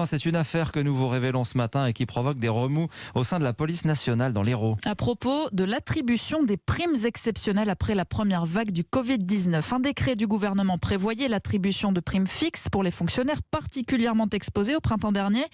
C'est une affaire que nous vous révélons ce matin et qui provoque des remous au sein de la police nationale dans l'Hérault. À propos de l'attribution des primes exceptionnelles après la première vague du Covid-19. Un décret du gouvernement prévoyait l'attribution de primes fixes pour les fonctionnaires particulièrement exposés au printemps dernier.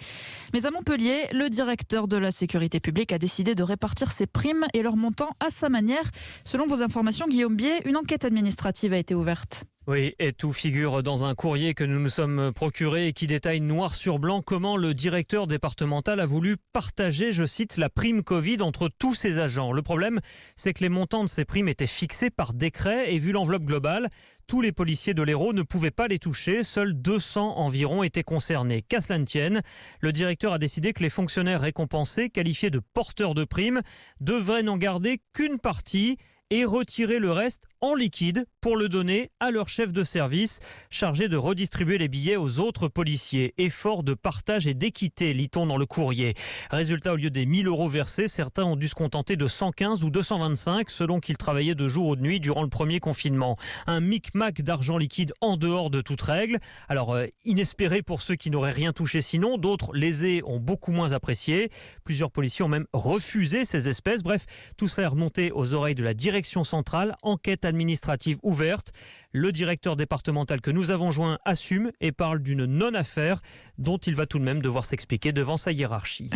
Mais à Montpellier, le directeur de la sécurité publique a décidé de répartir ces primes et leur montant à sa manière. Selon vos informations, Guillaume Bier, une enquête administrative a été ouverte. Oui, et tout figure dans un courrier que nous nous sommes procuré et qui détaille noir sur blanc comment le directeur départemental a voulu partager, je cite, la prime Covid entre tous ses agents. Le problème, c'est que les montants de ces primes étaient fixés par décret et vu l'enveloppe globale, tous les policiers de l'Hérault ne pouvaient pas les toucher, seuls 200 environ étaient concernés. Qu'à cela ne tienne, le directeur a décidé que les fonctionnaires récompensés, qualifiés de porteurs de primes, devraient n'en garder qu'une partie et retirer le reste en liquide pour le donner à leur chef de service chargé de redistribuer les billets aux autres policiers. Effort de partage et d'équité, lit-on dans le courrier. Résultat, au lieu des 1 000 € versés, certains ont dû se contenter de 115 ou 225 selon qu'ils travaillaient de jour ou de nuit durant le premier confinement. Un micmac d'argent liquide en dehors de toute règle. Alors, inespéré pour ceux qui n'auraient rien touché sinon, d'autres lésés ont beaucoup moins apprécié. Plusieurs policiers ont même refusé ces espèces. Bref, tout ça est remonté aux oreilles de la direction centrale, enquête administrative ouverte. Le directeur départemental que nous avons joint assume et parle d'une non-affaire dont il va tout de même devoir s'expliquer devant sa hiérarchie.